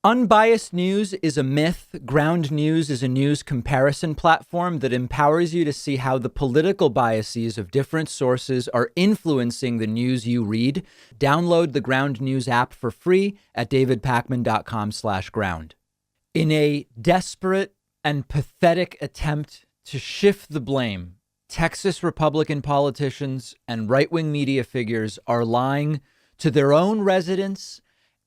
Unbiased News is a myth. Ground News is a news comparison platform that empowers you to see how the political biases of different sources are influencing the news you read. Download the Ground News app for free at davidpakman.com/ground. In a desperate and pathetic attempt to shift the blame, Texas Republican politicians and right-wing media figures are lying to their own residents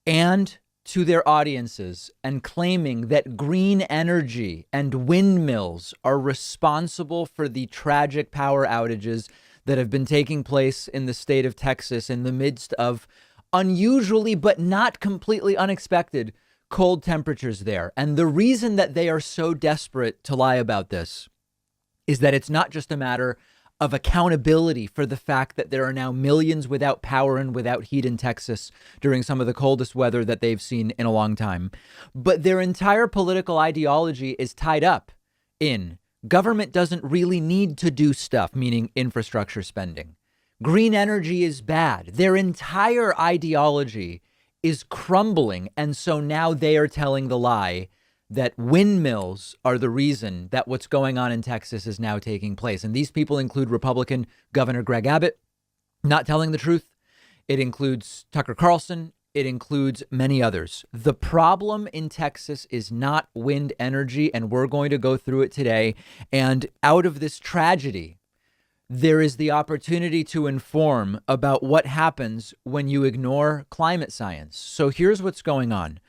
and to their audiences and claiming that green energy and windmills are responsible for the tragic power outages that have been taking place in the state of Texas in the midst of unusually but not completely unexpected cold temperatures there. And the reason that they are so desperate to lie about this is that it's not just a matter of accountability for the fact that there are now millions without power and without heat in Texas during some of the coldest weather that they've seen in a long time. But their entire political ideology is tied up in government doesn't really need to do stuff, meaning infrastructure spending. Green energy is bad. Their entire ideology is crumbling. And so now they are telling the lie that windmills are the reason that what's going on in Texas is now taking place. And these people include Republican Governor Greg Abbott not telling the truth. It includes Tucker Carlson. It includes many others. The problem in Texas is not wind energy, and we're going to go through it today. And out of this tragedy, there is the opportunity to inform about what happens when you ignore climate science. So here's what's going on.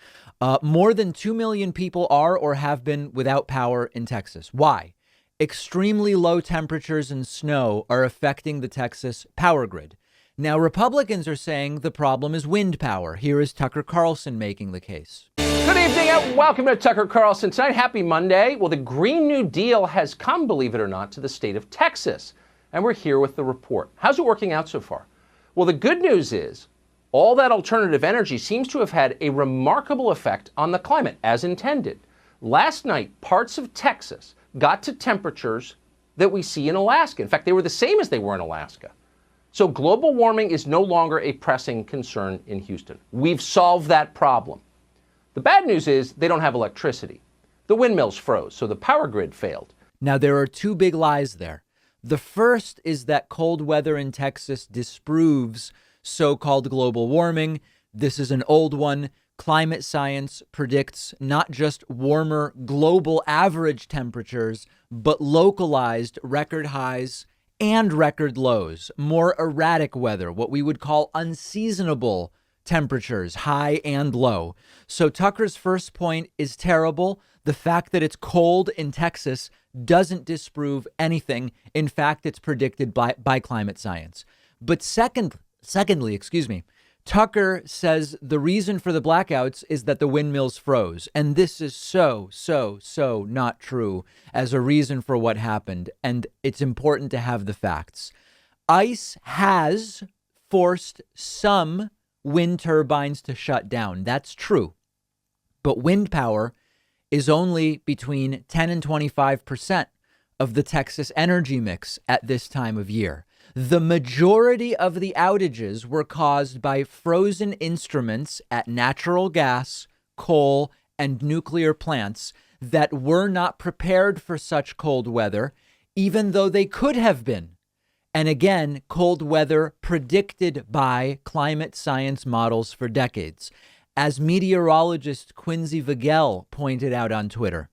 More than 2 million people are or have been without power in Texas. Why? Extremely low temperatures and snow are affecting the Texas power grid. Now, Republicans are saying the problem is wind power. Here is Tucker Carlson making the case. Good evening and welcome to Tucker Carlson tonight. Happy Monday. Well, the Green New Deal has come, believe it or not, to the state of Texas. And we're here with the report. How's it working out so far? Well, the good news is all that alternative energy seems to have had a remarkable effect on the climate, as intended. Last night, parts of Texas got to temperatures that we see in Alaska. In fact, they were the same as they were in Alaska. So global warming is no longer a pressing concern in Houston. We've solved that problem. The bad news is they don't have electricity. The windmills froze, so the power grid failed. Now, there are two big lies there. The first is that cold weather in Texas disproves so-called global warming. This is an old one. Climate science predicts not just warmer global average temperatures, but localized record highs and record lows, more erratic weather, what we would call unseasonable temperatures, high and low. So Tucker's first point is terrible. The fact that it's cold in Texas doesn't disprove anything. In fact, it's predicted by climate science. But secondly, Tucker says the reason for the blackouts is that the windmills froze. And this is so not true as a reason for what happened. And it's important to have the facts. Ice has forced some wind turbines to shut down. That's true. But wind power is only between 10 and 25% of the Texas energy mix at this time of year. The majority of the outages were caused by frozen instruments at natural gas, coal, and nuclear plants that were not prepared for such cold weather, even though they could have been. And again, cold weather predicted by climate science models for decades. As meteorologist Quincy Vigel pointed out on Twitter,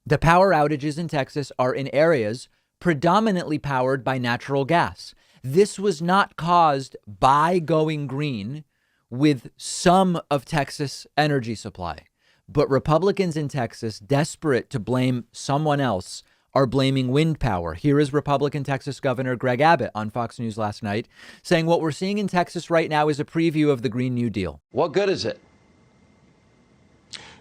the power outages in Texas are in areas predominantly powered by natural gas. This was not caused by going green with some of Texas' energy supply. But Republicans in Texas, desperate to blame someone else, are blaming wind power. Here is Republican Texas Governor Greg Abbott on Fox News last night saying what we're seeing in Texas right now is a preview of the Green New Deal. What good is it?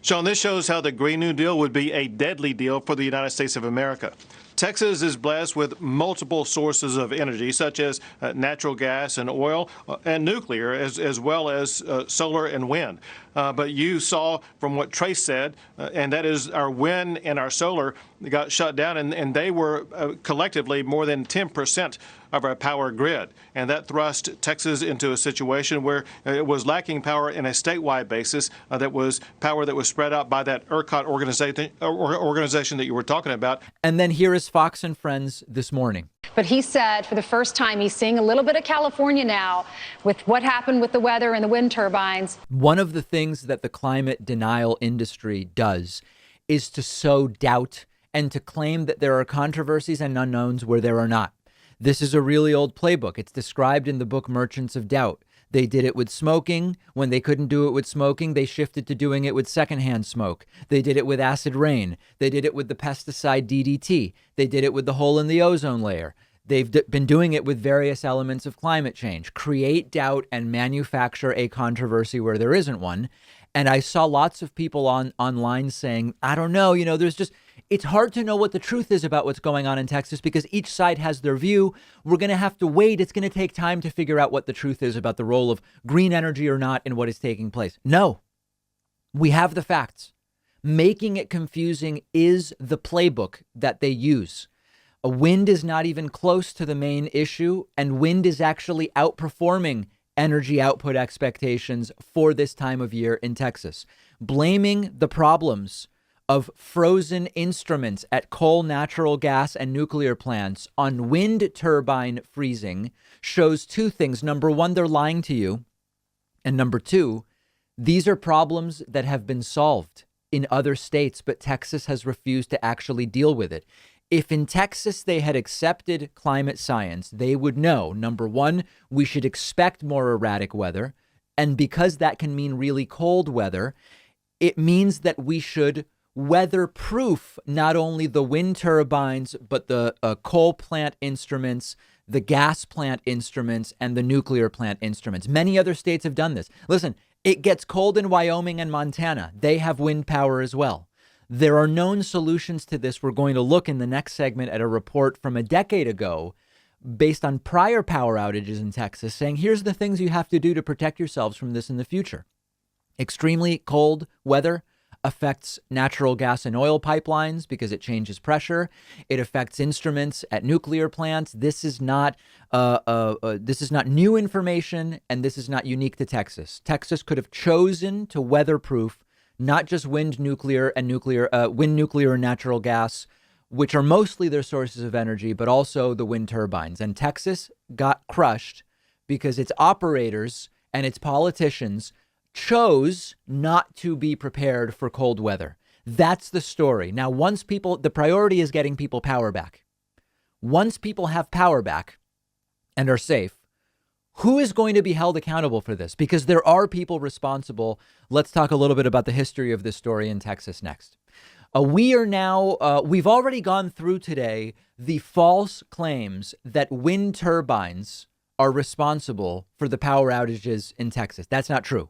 Sean, this shows how the Green New Deal would be a deadly deal for the United States of America. Texas is blessed with multiple sources of energy, such as natural gas and oil and nuclear, as well as solar and wind. But you saw from what Trace said, and that is our wind and our solar got shut down, and they were collectively more than 10% of our power grid. And that thrust Texas into a situation where it was lacking power in a statewide basis, that was power that was spread out by that ERCOT organization that you were talking about. And then here is Fox and Friends this morning. But he said for the first time he's seeing a little bit of California now with what happened with the weather and the wind turbines. One of the things that the climate denial industry does is to sow doubt and to claim that there are controversies and unknowns where there are not. This is a really old playbook. It's described in the book Merchants of Doubt. They did it with smoking. When they couldn't do it with smoking, they shifted to doing it with secondhand smoke. They did it with acid rain. They did it with the pesticide DDT. They did it with the hole in the ozone layer. They've been doing it with various elements of climate change. Create doubt and manufacture a controversy where there isn't one. And I saw lots of people online saying, I don't know, it's hard to know what the truth is about what's going on in Texas because each side has their view. We're going to have to wait. It's going to take time to figure out what the truth is about the role of green energy or not in what is taking place. No, we have the facts. Making it confusing is the playbook that they use. A wind is not even close to the main issue, and wind is actually outperforming energy output expectations for this time of year in Texas. Blaming the problems of frozen instruments at coal, natural gas, and nuclear plants on wind turbine freezing shows two things. Number one, they're lying to you. And number two, these are problems that have been solved in other states, but Texas has refused to actually deal with it. If in Texas they had accepted climate science, they would know, number one, we should expect more erratic weather. And because that can mean really cold weather, it means that we should weatherproof not only the wind turbines, but the coal plant instruments, the gas plant instruments, and the nuclear plant instruments. Many other states have done this. Listen, it gets cold in Wyoming and Montana. They have wind power as well. There are known solutions to this. We're going to look in the next segment at a report from a decade ago based on prior power outages in Texas saying, here's the things you have to do to protect yourselves from this in the future. Extremely cold weather affects natural gas and oil pipelines because it changes pressure. It affects instruments at nuclear plants. This is not new information, and this is not unique to Texas. Texas could have chosen to weatherproof not just wind, nuclear, and natural gas, which are mostly their sources of energy, but also the wind turbines. And Texas got crushed because its operators and its politicians chose not to be prepared for cold weather. That's the story. Now, the priority is getting people power back. Once people have power back and are safe, who is going to be held accountable for this? Because there are people responsible. Let's talk a little bit about the history of this story in Texas next. We've already gone through today the false claims that wind turbines are responsible for the power outages in Texas. That's not true.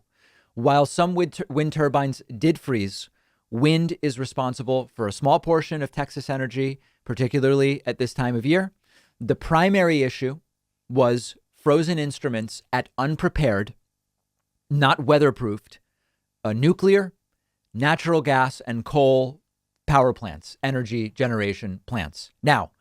While some wind turbines did freeze, wind is responsible for a small portion of Texas energy, particularly at this time of year. The primary issue was frozen instruments at unprepared, not weatherproofed, nuclear, natural gas, and coal power plants, energy generation plants. Now,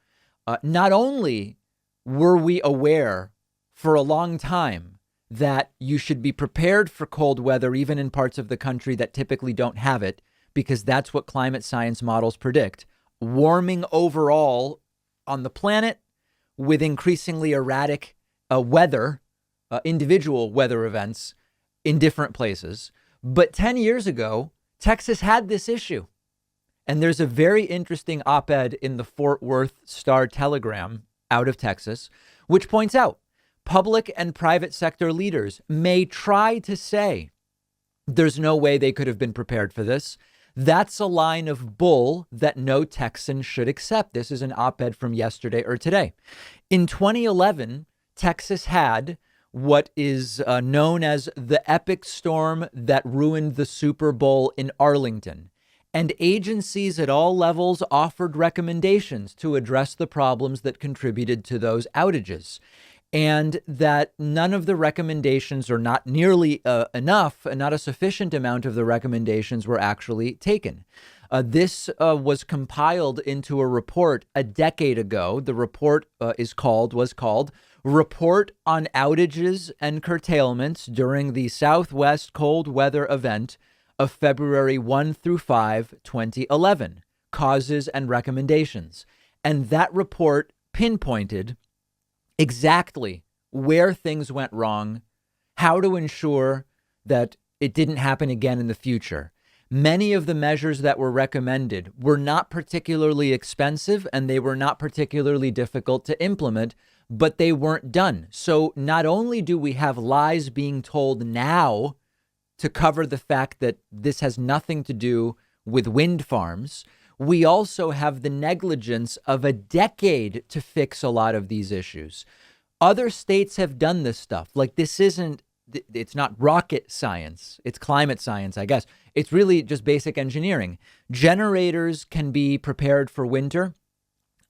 not only were we aware for a long time that you should be prepared for cold weather, even in parts of the country that typically don't have it, because that's what climate science models predict. Warming overall on the planet with increasingly erratic weather, individual weather events in different places. But 10 years ago, Texas had this issue. And there's a very interesting op-ed in the Fort Worth Star-Telegram out of Texas, which points out public and private sector leaders may try to say there's no way they could have been prepared for this. That's a line of bull that no Texan should accept. This is an op-ed from yesterday or today. In 2011, Texas had what is known as the epic storm that ruined the Super Bowl in Arlington. And agencies at all levels offered recommendations to address the problems that contributed to those outages. And that none of the recommendations, or not nearly enough, not a sufficient amount of the recommendations, were actually taken. This was compiled into a report a decade ago. The report was called Report on Outages and Curtailments During the Southwest Cold Weather Event of February 1 through 5, 2011, Causes and Recommendations. And that report pinpointed exactly where things went wrong, how to ensure that it didn't happen again in the future. Many of the measures that were recommended were not particularly expensive and they were not particularly difficult to implement, but they weren't done. So not only do we have lies being told now to cover the fact that this has nothing to do with wind farms, we also have the negligence of a decade to fix a lot of these issues. Other states have done this stuff. Like, it's not rocket science. It's climate science, I guess. It's really just basic engineering. Generators can be prepared for winter.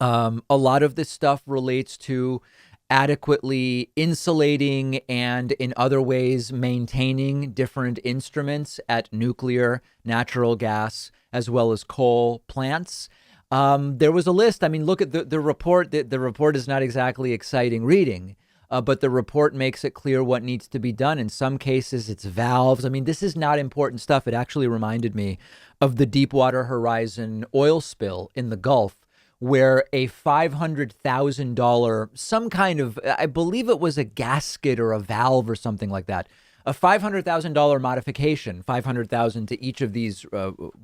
A lot of this stuff relates to adequately insulating and in other ways maintaining different instruments at nuclear, natural gas, as well as coal plants. There was a list. I mean, look at the report. The report is not exactly exciting reading, but the report makes it clear what needs to be done. In some cases, it's valves. I mean, this is not important stuff. It actually reminded me of the Deepwater Horizon oil spill in the Gulf, where a $500,000, some kind of, I believe it was a gasket or a valve or something like that, a $500,000 modification, $500,000 to each of these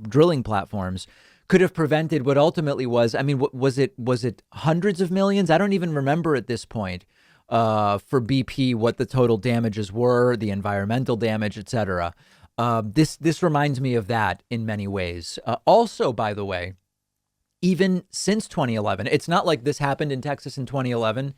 drilling platforms, could have prevented what ultimately was, I mean, was it hundreds of millions? I don't even remember at this point for BP what the total damages were, the environmental damage, et cetera. This reminds me of that in many ways. Also, by the way, even since 2011, it's not like this happened in Texas in 2011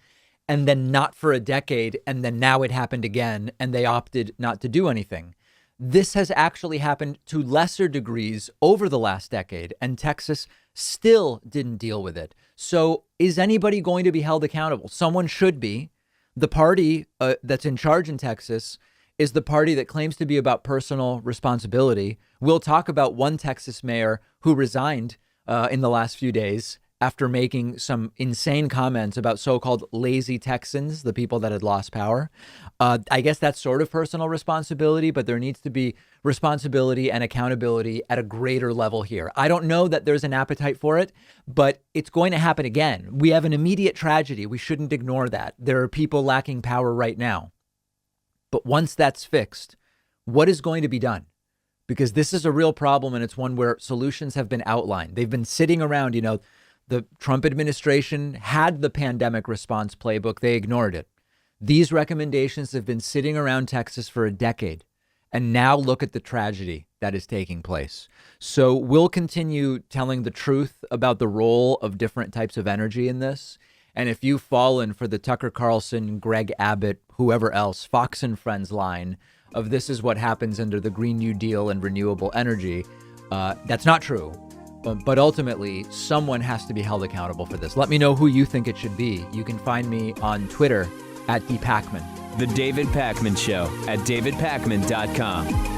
and then not for a decade, and then now it happened again and they opted not to do anything. This has actually happened to lesser degrees over the last decade, and Texas still didn't deal with it. So is anybody going to be held accountable? Someone should be. The party that's in charge in Texas is the party that claims to be about personal responsibility. We'll talk about one Texas mayor who resigned in the last few days after making some insane comments about so-called lazy Texans, the people that had lost power. I guess that's sort of personal responsibility, but there needs to be responsibility and accountability at a greater level here. I don't know that there's an appetite for it, but it's going to happen again. We have an immediate tragedy. We shouldn't ignore that. There are people lacking power right now. But once that's fixed, what is going to be done? Because this is a real problem, and it's one where solutions have been outlined. They've been sitting around. The Trump administration had the pandemic response playbook. They ignored it. These recommendations have been sitting around Texas for a decade. And now look at the tragedy that is taking place. So we'll continue telling the truth about the role of different types of energy in this. And if you've fallen for the Tucker Carlson, Greg Abbott, whoever else, Fox and Friends line of this is what happens under the Green New Deal and renewable energy, that's not true. But ultimately, someone has to be held accountable for this. Let me know who you think it should be. You can find me on Twitter at @DPakman. The David Pakman Show at davidpakman.com.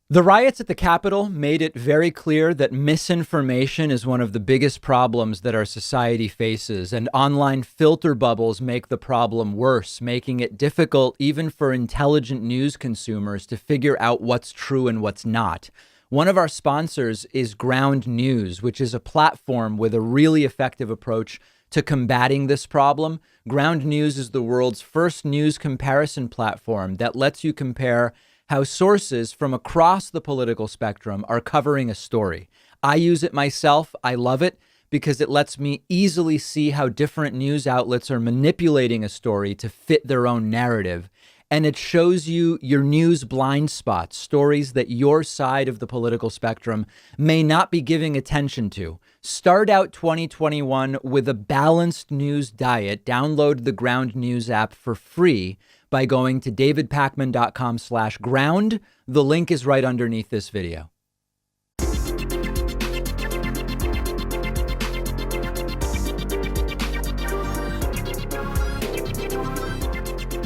The riots at the Capitol made it very clear that misinformation is one of the biggest problems that our society faces, and online filter bubbles make the problem worse, making it difficult even for intelligent news consumers to figure out what's true and what's not. One of our sponsors is Ground News, which is a platform with a really effective approach to combating this problem. Ground News is the world's first news comparison platform that lets you compare how sources from across the political spectrum are covering a story. I use it myself. I love it because it lets me easily see how different news outlets are manipulating a story to fit their own narrative. And it shows you your news blind spots, stories that your side of the political spectrum may not be giving attention to. Start out 2021 with a balanced news diet. Download the Ground News app for free by going to davidpakman.com/ground. The link is right underneath this video.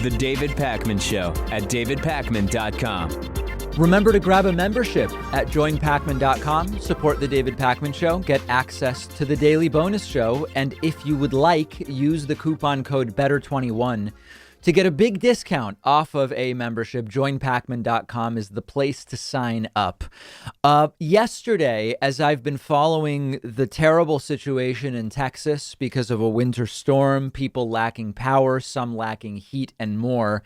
The David Pakman Show at davidpakman.com. Remember to grab a membership at joinpakman.com. Support The David Pakman Show. Get access to the daily bonus show. And if you would like, use the coupon code BETTER21 to get a big discount off of a membership. Joinpakman.com is the place to sign up. Yesterday, as I've been following the terrible situation in Texas because of a winter storm, people lacking power, some lacking heat, and more,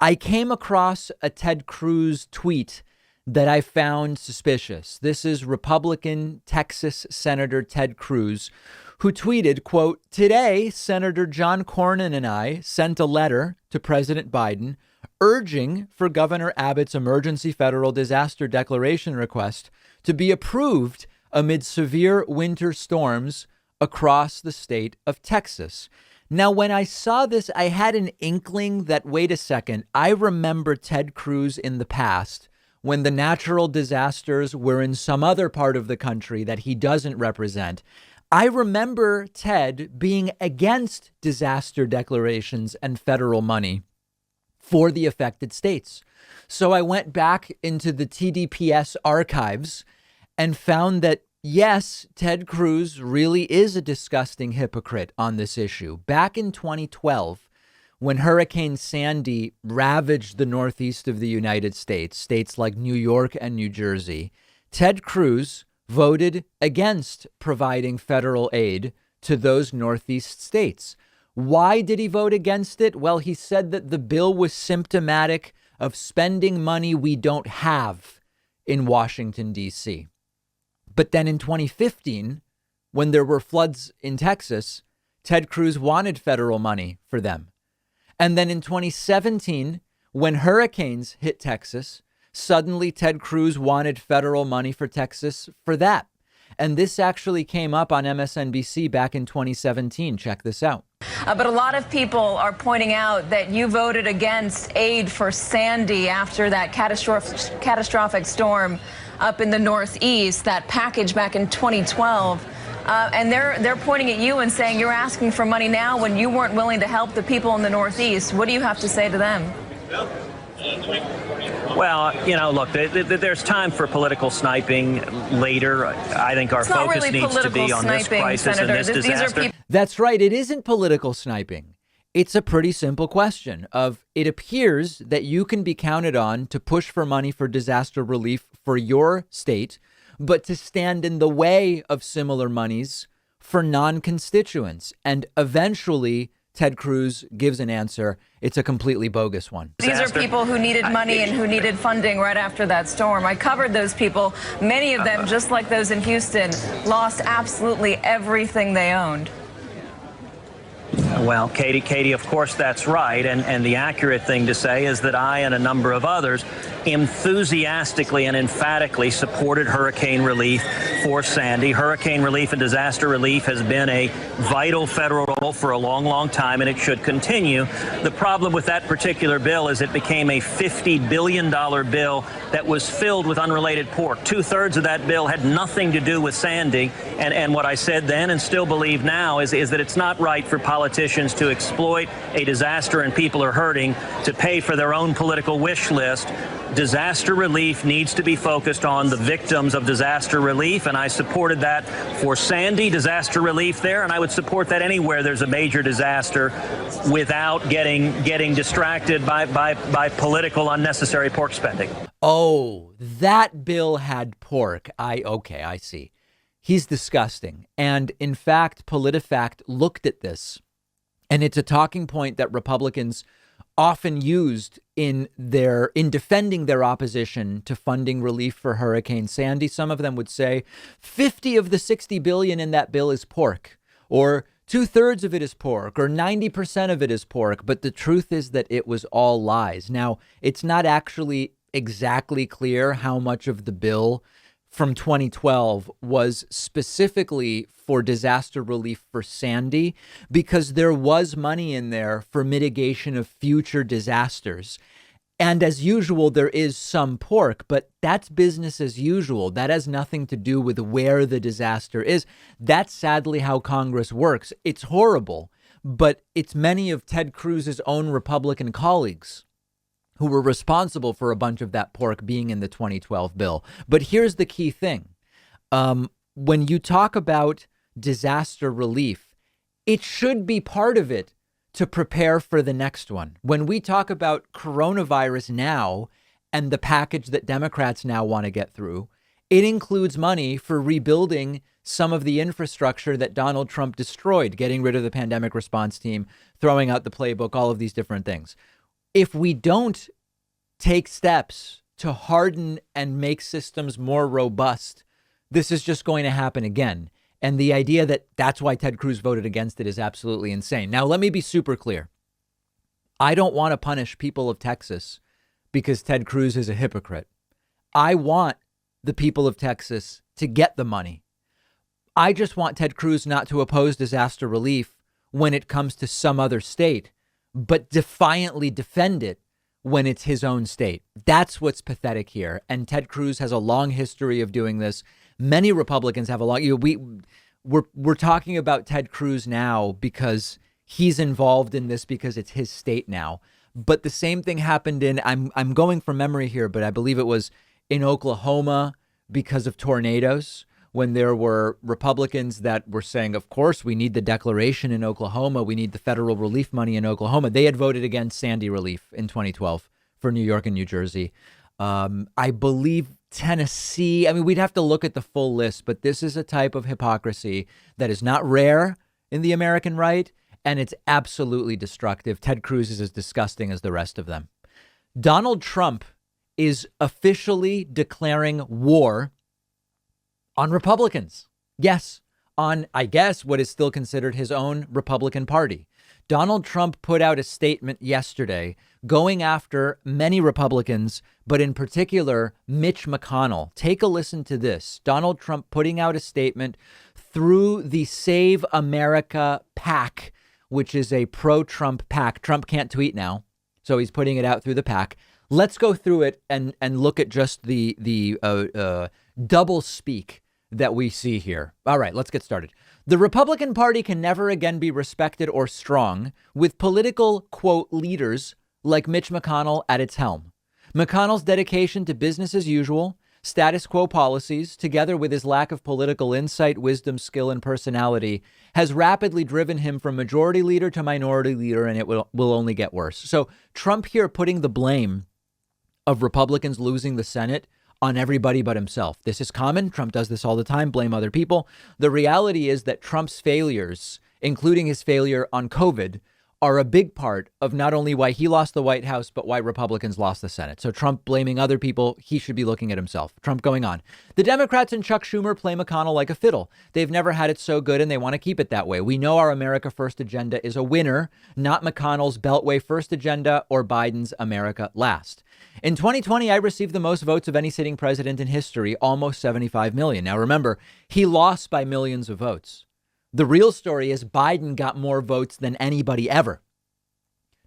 I came across a Ted Cruz tweet that I found suspicious. This is Republican Texas Senator Ted Cruz, who tweeted, quote, "Today, Senator John Cornyn and I sent a letter to President Biden urging for Governor Abbott's emergency federal disaster declaration request to be approved amid severe winter storms across the state of Texas." Now, when I saw this, I had an inkling that, wait a second, I remember Ted Cruz in the past when the natural disasters were in some other part of the country that he doesn't represent. I remember Ted being against disaster declarations and federal money for the affected states. So I went back into the TDPS archives and found that, yes, Ted Cruz really is a disgusting hypocrite on this issue. Back in 2012, when Hurricane Sandy ravaged the northeast of the United States, states like New York and New Jersey, Ted Cruz voted against providing federal aid to those northeast states. Why did he vote against it? Well, he said that the bill was symptomatic of spending money we don't have in Washington, D.C. But then in 2015, when there were floods in Texas, Ted Cruz wanted federal money for them. And then in 2017, when hurricanes hit Texas, suddenly Ted Cruz wanted federal money for Texas for that. And this actually came up on MSNBC back in 2017. Check this out. But a lot of people are pointing out that you voted against aid for Sandy after that catastrophic storm up in the Northeast, that package back in 2012. And they're pointing at you and saying you're asking for money now when you weren't willing to help the people in the Northeast. What do you have to say to them? Well, look, there's time for political sniping later. I think our focus needs to be on this crisis and this disaster. That's right. It isn't political sniping. It's a pretty simple question of, it appears that you can be counted on to push for money for disaster relief for your state, but to stand in the way of similar monies for non-constituents. And eventually, Ted Cruz gives an answer. It's a completely bogus one. These are people who needed money and who needed funding right after that storm. I covered those people. Many of them, just like those in Houston, lost absolutely everything they owned. Well, Katie, of course, that's right. And the accurate thing to say is that I and a number of others enthusiastically and emphatically supported hurricane relief for Sandy. Hurricane relief and disaster relief has been a vital federal role for a long, long time, and it should continue. The problem with that particular bill is it became a $50 billion bill that was filled with unrelated pork. 2/3 of that bill had nothing to do with Sandy. And what I said then and still believe now is that it's not right for politicians to exploit a disaster and people are hurting to pay for their own political wish list. Disaster relief needs to be focused on the victims of disaster relief, and I supported that for Sandy, disaster relief there, and I would support that anywhere there's a major disaster without getting distracted by political unnecessary pork spending. Oh, that bill had pork. I see. He's disgusting. And in fact, PolitiFact looked at this, and it's a talking point that Republicans often used in defending their opposition to funding relief for Hurricane Sandy. Some of them would say 50 of the 60 billion in that bill is pork, or 2/3 of it is pork, or 90% of it is pork. But the truth is that it was all lies. Now, it's not actually exactly clear how much of the bill from 2012 was specifically for disaster relief for Sandy, because there was money in there for mitigation of future disasters. And as usual, there is some pork, but that's business as usual. That has nothing to do with where the disaster is. That's sadly how Congress works. It's horrible, but it's many of Ted Cruz's own Republican colleagues who were responsible for a bunch of that pork being in the 2012 bill. But here's the key thing. When you talk about disaster relief, it should be part of it to prepare for the next one. When we talk about coronavirus now and the package that Democrats now want to get through, it includes money for rebuilding some of the infrastructure that Donald Trump destroyed, getting rid of the pandemic response team, throwing out the playbook, all of these different things. If we don't take steps to harden and make systems more robust, this is just going to happen again. And the idea that that's why Ted Cruz voted against it is absolutely insane. Now, let me be super clear. I don't want to punish people of Texas because Ted Cruz is a hypocrite. I want the people of Texas to get the money. I just want Ted Cruz not to oppose disaster relief when it comes to some other state, but defiantly defend it when it's his own state. That's what's pathetic here. And Ted Cruz has a long history of doing this. Many Republicans have a long. We're talking about Ted Cruz now because he's involved in this because it's his state now. But the same thing happened in, I'm going from memory here, but I believe it was in Oklahoma because of tornadoes, when there were Republicans that were saying, of course, we need the declaration in Oklahoma. We need the federal relief money in Oklahoma. They had voted against Sandy relief in 2012 for New York and New Jersey. I believe Tennessee. I mean, we'd have to look at the full list, but this is a type of hypocrisy that is not rare in the American right, and it's absolutely destructive. Ted Cruz is as disgusting as the rest of them. Donald Trump is officially declaring war on Republicans. Yes, on, I guess, what is still considered his own Republican Party. Donald Trump put out a statement yesterday going after many Republicans, but in particular, Mitch McConnell. Take a listen to this. Donald Trump putting out a statement through the Save America PAC, which is a pro-Trump PAC. Trump can't tweet now, so he's putting it out through the PAC. Let's go through it and look at just the double speak that we see here. All right, let's get started. The Republican Party can never again be respected or strong with political, quote, leaders like Mitch McConnell at its helm. McConnell's dedication to business as usual, status quo policies, together with his lack of political insight, wisdom, skill, and personality, has rapidly driven him from majority leader to minority leader, and it will only get worse. So Trump here putting the blame of Republicans losing the Senate on everybody but himself. This is common. Trump does this all the time, blame other people. The reality is that Trump's failures, including his failure on COVID, are a big part of not only why he lost the White House, but why Republicans lost the Senate. So Trump blaming other people, he should be looking at himself. Trump going on. The Democrats and Chuck Schumer play McConnell like a fiddle. They've never had it so good and they want to keep it that way. We know our America First agenda is a winner, not McConnell's Beltway First agenda or Biden's America Last. In 2020, I received the most votes of any sitting president in history, almost 75 million. Now, remember, he lost by millions of votes. The real story is Biden got more votes than anybody ever.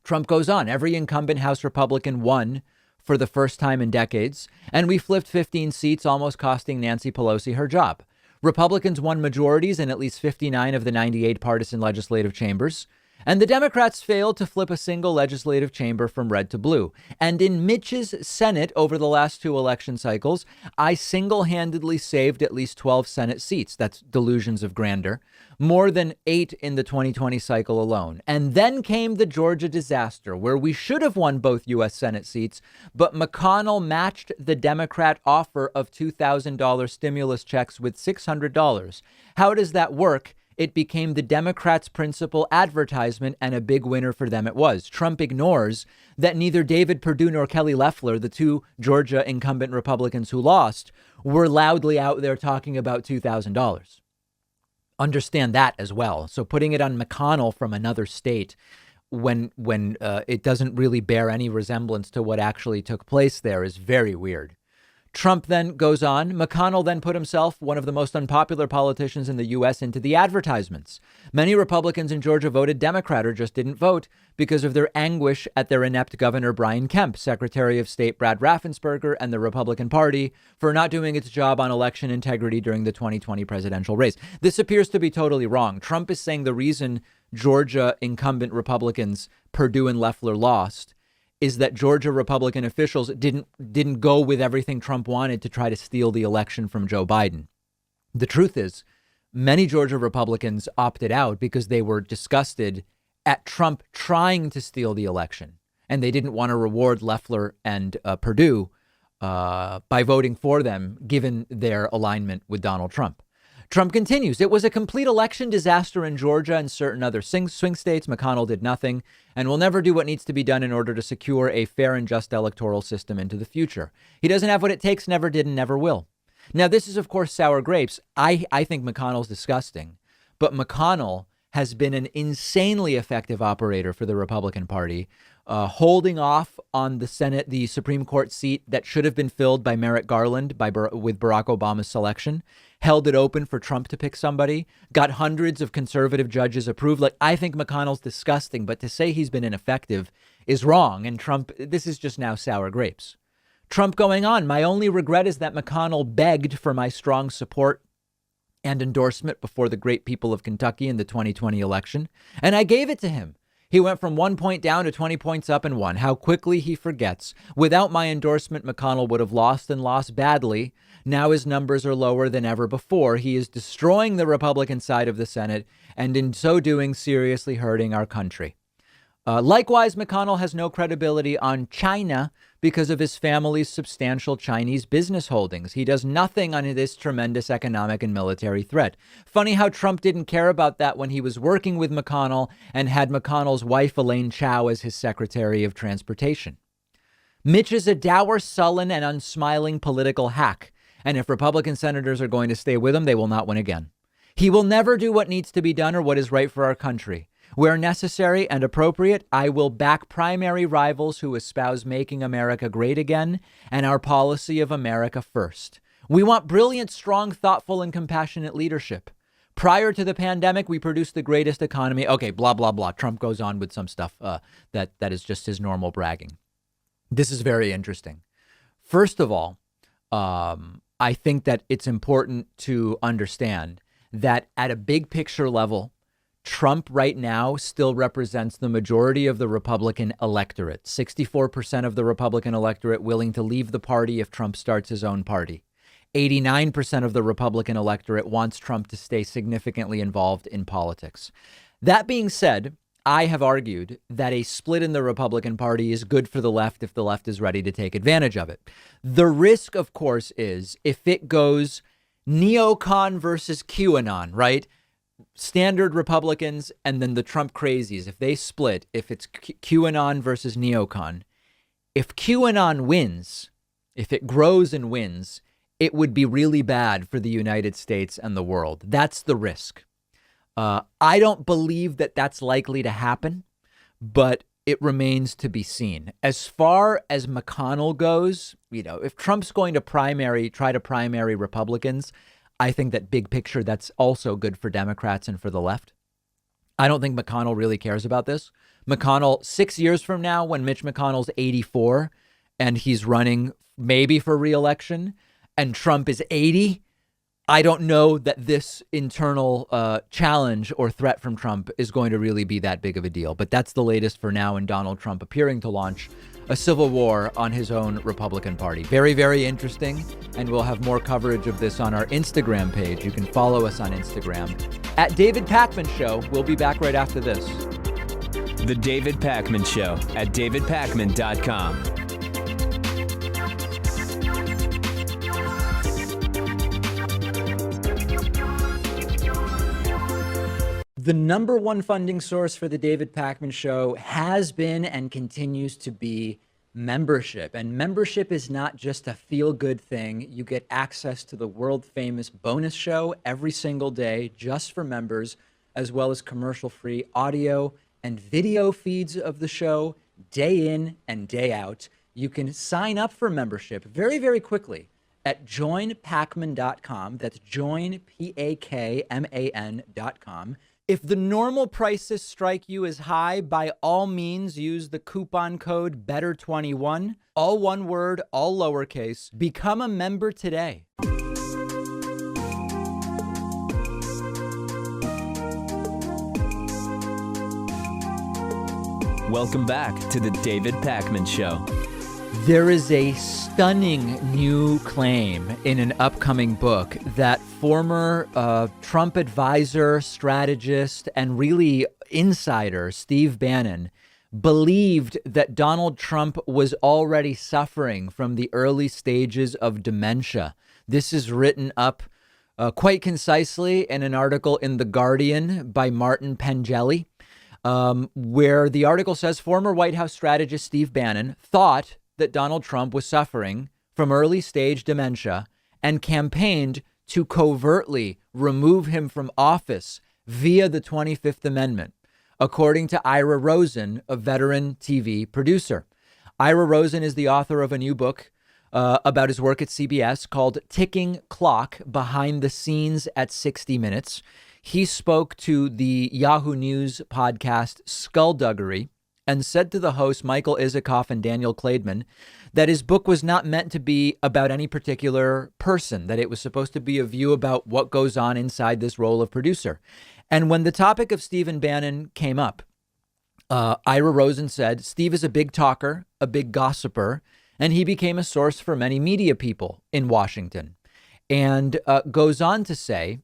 Trump goes on. Every incumbent House Republican won for the first time in decades, and we flipped 15 seats, almost costing Nancy Pelosi her job. Republicans won majorities in at least 59 of the 98 partisan legislative chambers. And the Democrats failed to flip a single legislative chamber from red to blue. And in Mitch's Senate over the last two election cycles, I single-handedly saved at least 12 Senate seats. That's delusions of grandeur. More than 8 in the 2020 cycle alone. And then came the Georgia disaster, where we should have won both U.S. Senate seats, but McConnell matched the Democrat offer of $2,000 stimulus checks with $600. How does that work? It became the Democrats' principal advertisement, and a big winner for them it was. Trump ignores that neither David Perdue nor Kelly Loeffler, the two Georgia incumbent Republicans who lost, were loudly out there talking about $2,000. Understand that as well. So putting it on McConnell from another state when it doesn't really bear any resemblance to what actually took place there is very weird. Trump then goes on. McConnell then put himself, one of the most unpopular politicians in the U.S., into the advertisements. Many Republicans in Georgia voted Democrat or just didn't vote because of their anguish at their inept Governor Brian Kemp, Secretary of State Brad Raffensperger, and the Republican Party for not doing its job on election integrity during the 2020 presidential race. This appears to be totally wrong. Trump is saying the reason Georgia incumbent Republicans Perdue and Loeffler lost is that Georgia Republican officials didn't go with everything Trump wanted to try to steal the election from Joe Biden. The truth is, many Georgia Republicans opted out because they were disgusted at Trump trying to steal the election. And they didn't want to reward Loeffler and Perdue by voting for them, given their alignment with Donald Trump. Trump continues. It was a complete election disaster in Georgia and certain other swing states. McConnell did nothing and will never do what needs to be done in order to secure a fair and just electoral system into the future. He doesn't have what it takes, never did, and never will. Now, this is, of course, sour grapes. I think McConnell's disgusting, but McConnell has been an insanely effective operator for the Republican Party, holding off on the Supreme Court seat that should have been filled by Merrick Garland with Barack Obama's selection, held it open for Trump to pick somebody, got hundreds of conservative judges approved. Like, I think McConnell's disgusting, but to say he's been ineffective is wrong. And Trump, this is just now sour grapes. Trump going on. My only regret is that McConnell begged for my strong support and endorsement before the great people of Kentucky in the 2020 election, and I gave it to him. He went from 1 point down to 20 points up and won. How quickly he forgets. Without my endorsement, McConnell would have lost and lost badly. Now his numbers are lower than ever before. He is destroying the Republican side of the Senate and in so doing, seriously hurting our country. Likewise, McConnell has no credibility on China because of his family's substantial Chinese business holdings. He does nothing on this tremendous economic and military threat. Funny how Trump didn't care about that when he was working with McConnell and had McConnell's wife, Elaine Chao, as his Secretary of Transportation. Mitch is a dour, sullen, and unsmiling political hack. And if Republican senators are going to stay with him, they will not win again. He will never do what needs to be done or what is right for our country. Where necessary and appropriate, I will back primary rivals who espouse making America great again and our policy of America first. We want brilliant, strong, thoughtful, and compassionate leadership. Prior to the pandemic, we produced the greatest economy. Okay, blah, blah, blah. Trump goes on with some stuff that is just his normal bragging. This is very interesting. First of all, I think that it's important to understand that at a big picture level, Trump right now still represents the majority of the Republican electorate, 64% of the Republican electorate willing to leave the party if Trump starts his own party. 89% of the Republican electorate wants Trump to stay significantly involved in politics. That being said, I have argued that a split in the Republican Party is good for the left if the left is ready to take advantage of it. The risk, of course, is if it goes neocon versus QAnon, right? Standard Republicans and then the Trump crazies, if they split, if it's QAnon versus neocon, if QAnon wins, if it grows and wins, it would be really bad for the United States and the world. That's the risk. I don't believe that that's likely to happen, but it remains to be seen. As far as McConnell goes, if Trump's going to try to primary Republicans, I think that big picture, that's also good for Democrats and for the left. I don't think McConnell really cares about this. McConnell, 6 years from now, when Mitch McConnell's 84 and he's running maybe for re-election and Trump is 80, I don't know that this internal challenge or threat from Trump is going to really be that big of a deal. But that's the latest for now in Donald Trump appearing to launch a civil war on his own Republican Party. Very, very interesting. And we'll have more coverage of this on our Instagram page. You can follow us on Instagram at David Pakman Show. We'll be back right after this. The David Pakman Show at davidpakman.com. The number one funding source for the David Pakman Show has been and continues to be membership. And membership is not just a feel-good thing. You get access to the world-famous bonus show every single day just for members, as well as commercial-free audio and video feeds of the show day in and day out. You can sign up for membership very, very quickly at joinpakman.com. That's join, Pakman.com. If the normal prices strike you as high, by all means, use the coupon code BETTER21. All one word, all lowercase. Become a member today. Welcome back to the David Pakman Show. There is a stunning new claim in an upcoming book that former Trump advisor, strategist, and really insider Steve Bannon believed that Donald Trump was already suffering from the early stages of dementia. This is written up quite concisely in an article in The Guardian by Martin Pengelly, where the article says former White House strategist Steve Bannon thought that Donald Trump was suffering from early stage dementia and campaigned to covertly remove him from office via the 25th Amendment, according to Ira Rosen, a veteran TV producer. Ira Rosen is the author of a new book about his work at CBS called Ticking Clock: Behind the Scenes at 60 Minutes. He spoke to the Yahoo News podcast Skullduggery and said to the hosts Michael Isikoff and Daniel Klaidman that his book was not meant to be about any particular person, that it was supposed to be a view about what goes on inside this role of producer. And when the topic of Stephen Bannon came up, Ira Rosen said, Steve is a big talker, a big gossiper, and he became a source for many media people in Washington. And goes on to say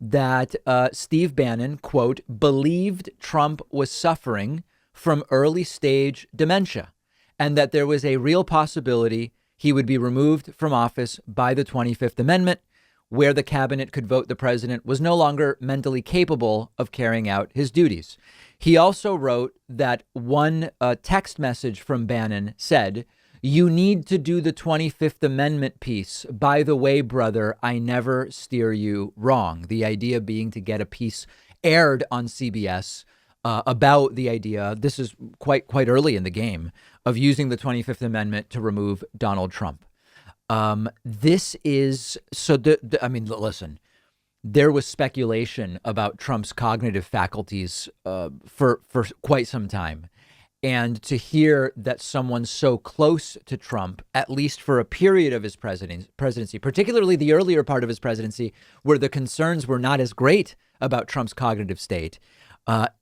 that Steve Bannon, quote, believed Trump was suffering from early stage dementia and that there was a real possibility he would be removed from office by the 25th Amendment, where the cabinet could vote the president was no longer mentally capable of carrying out his duties. He also wrote that one text message from Bannon said, you need to do the 25th Amendment piece. By the way, brother, I never steer you wrong. The idea being to get a piece aired on CBS about the idea, this is quite early in the game, of using the 25th Amendment to remove Donald Trump. This is so. I mean, listen, there was speculation about Trump's cognitive faculties for quite some time. And to hear that someone so close to Trump, at least for a period of his presidency, particularly the earlier part of his presidency, where the concerns were not as great about Trump's cognitive state,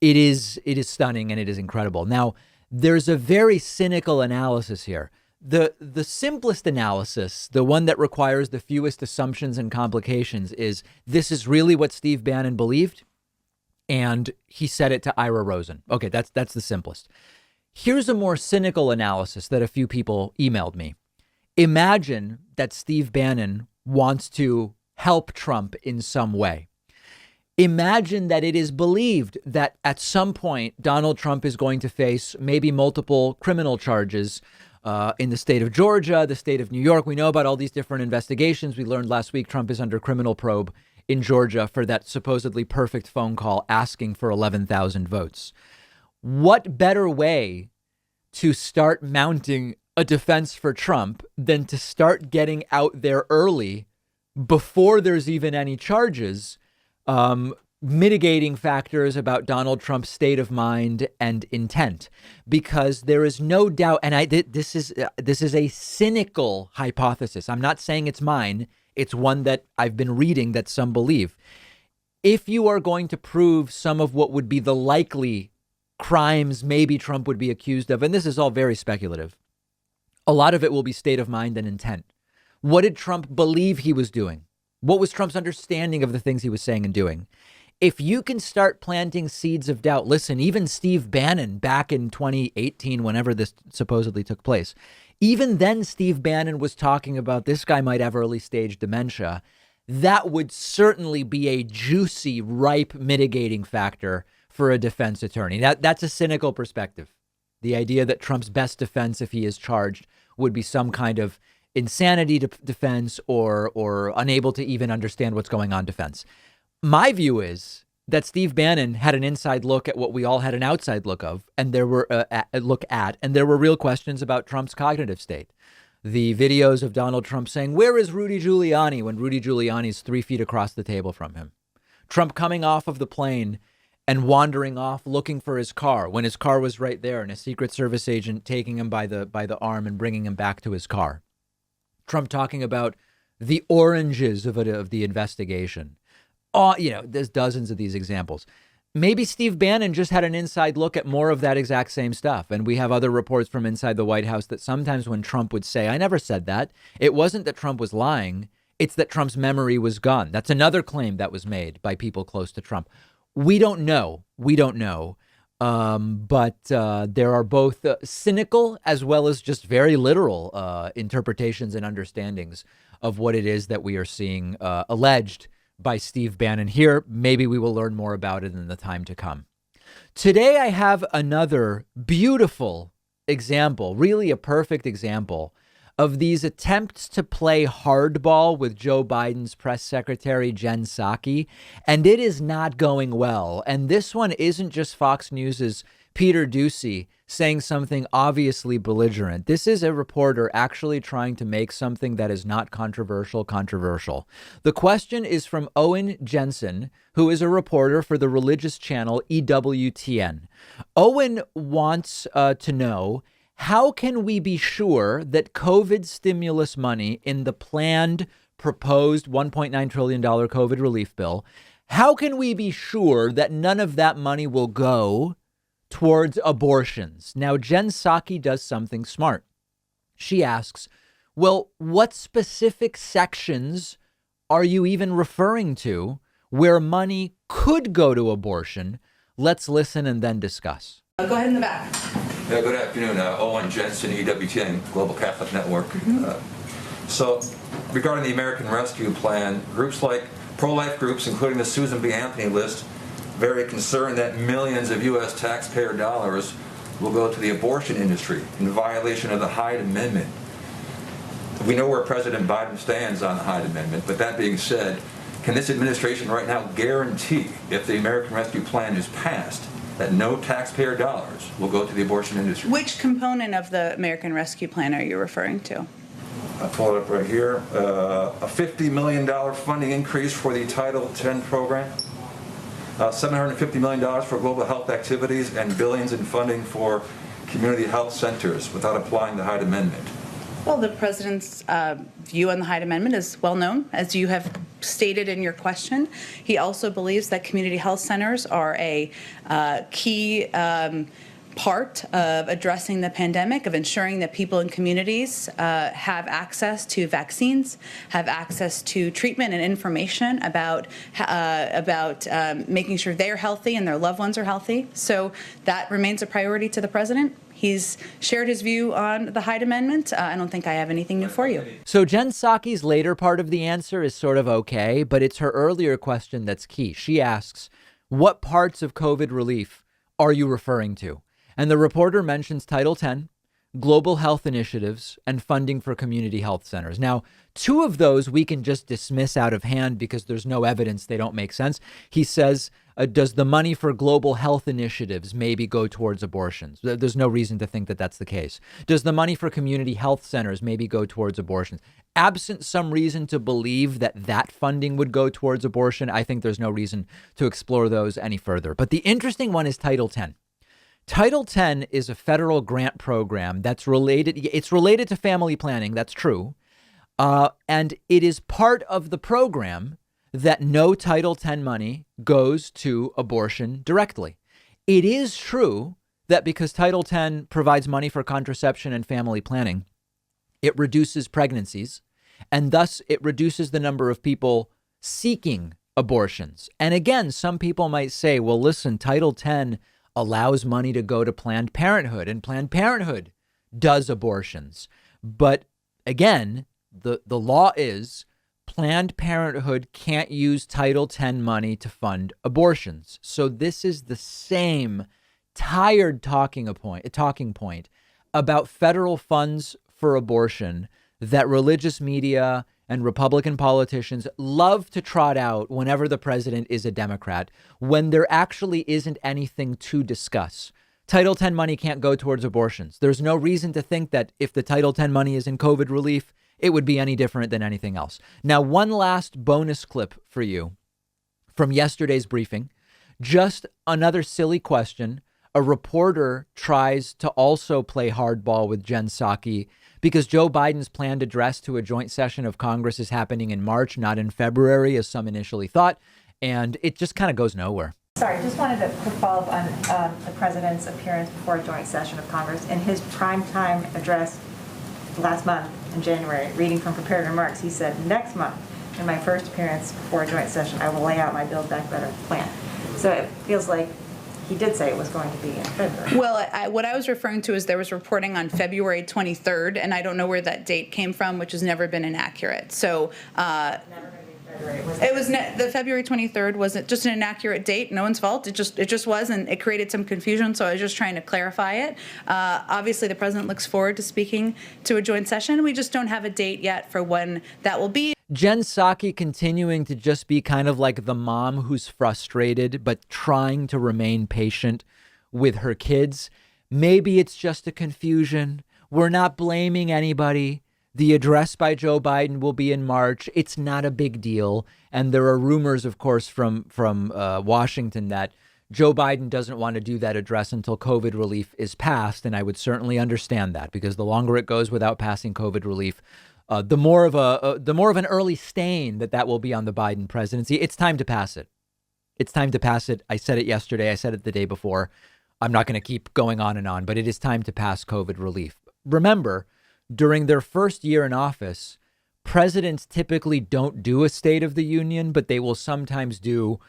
it is stunning and it is incredible. Now, there's a very cynical analysis here. The simplest analysis, the one that requires the fewest assumptions and complications, is this is really what Steve Bannon believed, and he said it to Ira Rosen. Okay, that's the simplest. Here's a more cynical analysis that a few people emailed me. Imagine that Steve Bannon wants to help Trump in some way. Imagine that it is believed that at some point Donald Trump is going to face maybe multiple criminal charges in the state of Georgia, the state of New York. We know about all these different investigations. We learned last week Trump is under criminal probe in Georgia for that supposedly perfect phone call asking for 11,000 votes. What better way to start mounting a defense for Trump than to start getting out there early before there's even any charges, mitigating factors about Donald Trump's state of mind and intent? Because there is no doubt, and this is a cynical hypothesis. I'm not saying it's mine. It's one that I've been reading that some believe. If you are going to prove some of what would be the likely crimes maybe Trump would be accused of, and this is all very speculative, a lot of it will be state of mind and intent. What did Trump believe he was doing? What was Trump's understanding of the things he was saying and doing? If you can start planting seeds of doubt, listen, even Steve Bannon back in 2018, whenever this supposedly took place, even then Steve Bannon was talking about this guy might have early stage dementia. That would certainly be a juicy, ripe mitigating factor for a defense attorney. That's a cynical perspective. The idea that Trump's best defense, if he is charged, would be some kind of insanity defense or unable to even understand what's going on defense. My view is that Steve Bannon had an inside look at what we all had an outside look of, and there were and there were real questions about Trump's cognitive state. the videos of Donald Trump saying, "Where is Rudy Giuliani?" when Rudy Giuliani is 3 feet across the table from him. Trump coming off of the plane and wandering off looking for his car when his car was right there, and a Secret Service agent taking him by the arm and bringing him back to his car. Trump talking about the oranges of the investigation. There's dozens of these examples. Maybe Steve Bannon just had an inside look at more of that exact same stuff. And we have other reports from inside the White House that sometimes when Trump would say, "I never said that," it wasn't that Trump was lying. It's that Trump's memory was gone. That's another claim that was made by people close to Trump. We don't know. But there are both cynical as well as just very literal interpretations and understandings of what it is that we are seeing alleged by Steve Bannon here. Maybe we will learn more about it in the time to come. Today, I have another beautiful example, really a perfect example of these attempts to play hardball with Joe Biden's press secretary, Jen Psaki, and it is not going well. And this one isn't just Fox News's Peter Doocy saying something obviously belligerent. This is a reporter actually trying to make something that is not controversial. The question is from Owen Jensen, who is a reporter for the religious channel EWTN. Owen wants to know, how can we be sure that COVID stimulus money in the planned proposed $1.9 trillion COVID relief bill, how can we be sure that none of that money will go towards abortions? Now, Jen Psaki does something smart. She asks, well, what specific sections are you even referring to where money could go to abortion? Let's listen and then discuss. Go ahead in the back. Yeah, good afternoon. Owen Jensen, EWTN, Global Catholic Network. So regarding the American Rescue Plan, groups like pro-life groups, including the Susan B. Anthony list, very concerned that millions of U.S. taxpayer dollars will go to the abortion industry in violation of the Hyde Amendment. We know where President Biden stands on the Hyde Amendment, but that being said, can this administration right now guarantee, if the American Rescue Plan is passed, that no taxpayer dollars will go to the abortion industry? Which component of the American Rescue Plan are you referring to? I'll pull it up right here. A $50 million funding increase for the Title X program. $750 million for global health activities, and billions in funding for community health centers without applying the Hyde Amendment. Well, the president's view on the Hyde Amendment is well known, as you have stated in your question. He also believes that community health centers are a key part of addressing the pandemic, of ensuring that people in communities have access to vaccines, have access to treatment and information about making sure they're healthy and their loved ones are healthy. So that remains a priority to the president. He's shared his view on the Hyde Amendment. I don't think I have anything new for you. So Jen Psaki's later part of the answer is sort of okay, but it's her earlier question that's key. She asks, what parts of COVID relief are you referring to? And the reporter mentions Title X, global health initiatives, and funding for community health centers. Now, two of those we can just dismiss out of hand because there's no evidence, they don't make sense. He says, does the money for global health initiatives maybe go towards abortions? There's no reason to think that that's the case. Does the money for community health centers maybe go towards abortions? Absent some reason to believe that that funding would go towards abortion, I think there's no reason to explore those any further. But the interesting one is Title X. Title X is a federal grant program that's related. It's related to family planning. That's true. And it is part of the program that no Title X money goes to abortion directly. It is true that because Title X provides money for contraception and family planning, it reduces pregnancies, and thus it reduces the number of people seeking abortions. And again, some people might say, well, listen, Title X allows money to go to Planned Parenthood, and Planned Parenthood does abortions. But again, the law is Planned Parenthood can't use Title X money to fund abortions. So this is the same tired talking point about federal funds for abortion that religious media and Republican politicians love to trot out whenever the president is a Democrat, when there actually isn't anything to discuss. Title X money can't go towards abortions. There's no reason to think that if the Title X money is in COVID relief, it would be any different than anything else. Now, one last bonus clip for you from yesterday's briefing. Just another silly question. A reporter tries to also play hardball with Jen Psaki because Joe Biden's planned address to a joint session of Congress is happening in March, not in February, as some initially thought. And it just kind of goes nowhere. Sorry, just wanted a quick follow-up on the president's appearance before a joint session of Congress. In his primetime address last month in January, reading from prepared remarks, he said, next month, in my first appearance before a joint session, I will lay out my Build Back Better plan. So it feels like he did say it was going to be in February. Well, what I was referring to is there was reporting on February 23rd, and I don't know where that date came from, which has never been inaccurate. So the February 23rd wasn't just an inaccurate date. No one's fault. It just was, and it created some confusion. So I was just trying to clarify it. Obviously, the president looks forward to speaking to a joint session. We just don't have a date yet for when that will be. Jen Psaki continuing to just be kind of like the mom who's frustrated, but trying to remain patient with her kids. Maybe it's just a confusion. We're not blaming anybody. The address by Joe Biden will be in March. It's not a big deal. And there are rumors, of course, from Washington that Joe Biden doesn't want to do that address until COVID relief is passed. And I would certainly understand that, because the longer it goes without passing COVID relief, the more of an early stain that will be on the Biden presidency. It's time to pass it. It's time to pass it. I said it yesterday. I said it the day before. I'm not going to keep going on and on, but it is time to pass COVID relief. Remember, during their first year in office, presidents typically don't do a State of the Union, but they will sometimes do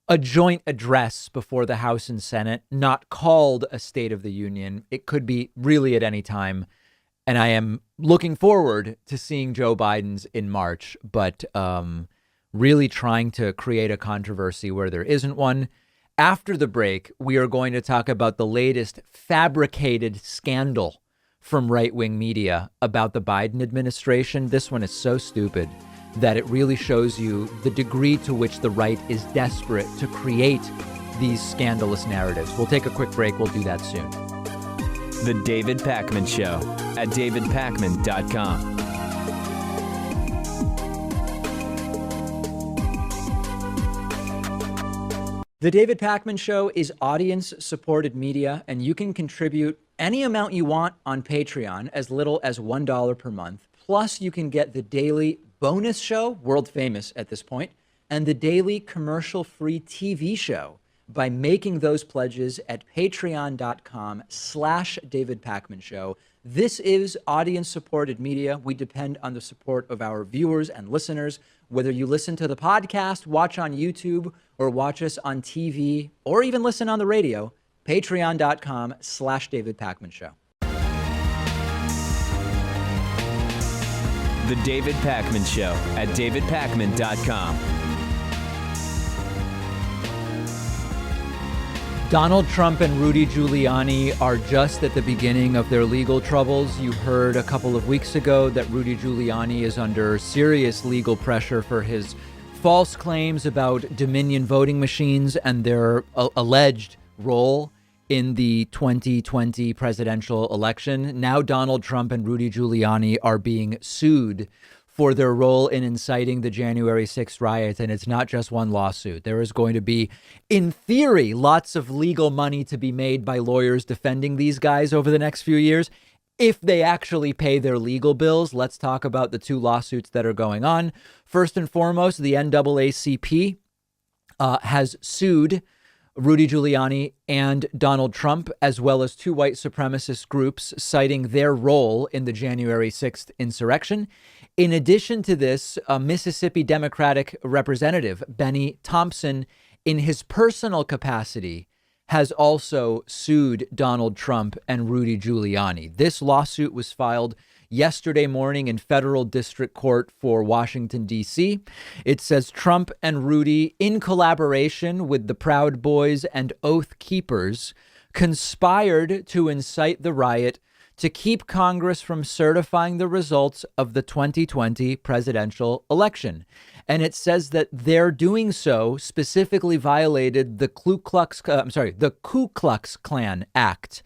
a joint address before the House and Senate, not called a State of the Union. It could be really at any time. And I am looking forward to seeing Joe Biden's in March, but really trying to create a controversy where there isn't one. After the break, we are going to talk about the latest fabricated scandal from right-wing media about the Biden administration. This one is so stupid that it really shows you the degree to which the right is desperate to create these scandalous narratives. We'll take a quick break. We'll do that soon. The David Pakman Show at davidpakman.com. The David Pakman Show is audience-supported media, and you can contribute any amount you want on Patreon, as little as $1 per month. Plus, you can get the daily bonus show, world famous at this point, and the daily commercial-free TV show by making those pledges at patreon.com/David Pakman Show. This is audience-supported media. We depend on the support of our viewers and listeners. Whether you listen to the podcast, watch on YouTube, or watch us on TV, or even listen on the radio, patreon.com/David Pakman Show. The David Pakman Show at davidpakman.com. Donald Trump and Rudy Giuliani are just at the beginning of their legal troubles. You heard a couple of weeks ago that Rudy Giuliani is under serious legal pressure for his false claims about Dominion voting machines and their alleged role in the 2020 presidential election. Now Donald Trump and Rudy Giuliani are being sued for their role in inciting the January 6th riots. And it's not just one lawsuit. There is going to be, in theory, lots of legal money to be made by lawyers defending these guys over the next few years, if they actually pay their legal bills. Let's talk about the two lawsuits that are going on. First and foremost, the NAACP has sued Rudy Giuliani and Donald Trump, as well as two white supremacist groups, citing their role in the January 6th insurrection. In addition to this, a Mississippi Democratic Representative, Benny Thompson, in his personal capacity, has also sued Donald Trump and Rudy Giuliani. This lawsuit was filed yesterday morning in federal district court for Washington, D.C. It says Trump and Rudy, in collaboration with the Proud Boys and Oath Keepers, conspired to incite the riot to keep Congress from certifying the results of the 2020 presidential election. And it says that their doing so specifically violated the Ku Klux Klan Act,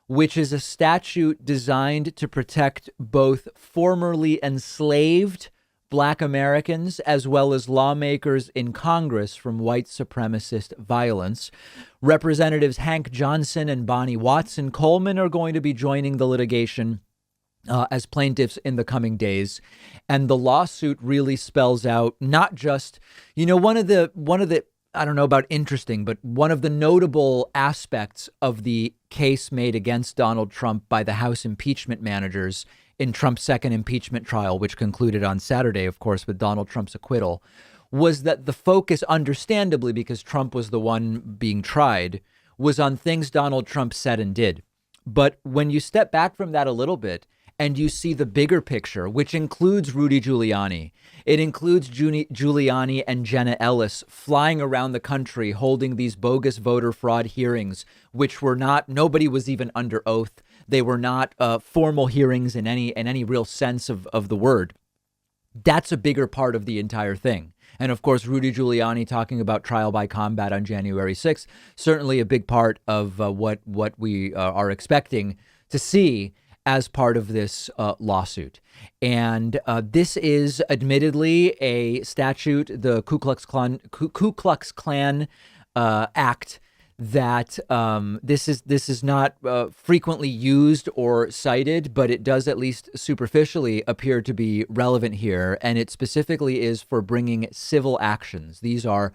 which is a statute designed to protect both formerly enslaved Black Americans as well as lawmakers in Congress from white supremacist violence. Representatives Hank Johnson and Bonnie Watson Coleman are going to be joining the litigation as plaintiffs in the coming days. And the lawsuit really spells out not just, one of the I don't know about interesting, but one of the notable aspects of the case made against Donald Trump by the House impeachment managers in Trump's second impeachment trial, which concluded on Saturday, of course, with Donald Trump's acquittal, was that the focus, understandably, because Trump was the one being tried, was on things Donald Trump said and did. But when you step back from that a little bit and you see the bigger picture, which includes Rudy Giuliani, it includes Giuliani and Jenna Ellis flying around the country holding these bogus voter fraud hearings, which were nobody was even under oath. They were not formal hearings in any real sense of the word. That's a bigger part of the entire thing. And of course, Rudy Giuliani talking about trial by combat on January 6th, certainly a big part of what we are expecting to see as part of this lawsuit. And this is admittedly a statute, the Ku Klux Klan Act, that this is not frequently used or cited, but it does at least superficially appear to be relevant here. And it specifically is for bringing civil actions. These are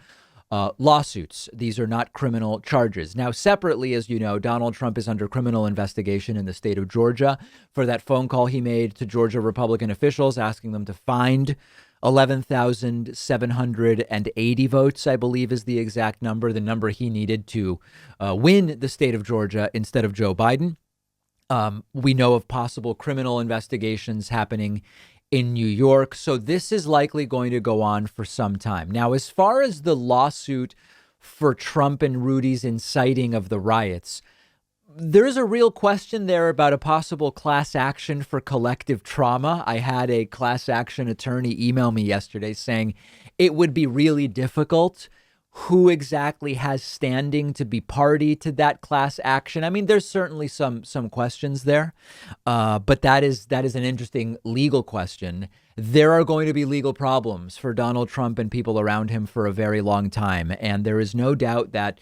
lawsuits. These are not criminal charges. Now, separately, as you know, Donald Trump is under criminal investigation in the state of Georgia for that phone call he made to Georgia Republican officials asking them to find 11,780 votes, I believe is the exact number, the number he needed to win the state of Georgia instead of Joe Biden. We know of possible criminal investigations happening in New York. So this is likely going to go on for some time. Now, as far as the lawsuit for Trump and Rudy's inciting of the riots, there's a real question there about a possible class action for collective trauma. I had a class action attorney email me yesterday saying it would be really difficult. Who exactly has standing to be party to that class action? I mean, there's certainly some questions there, but that is an interesting legal question. There are going to be legal problems for Donald Trump and people around him for a very long time, and there is no doubt that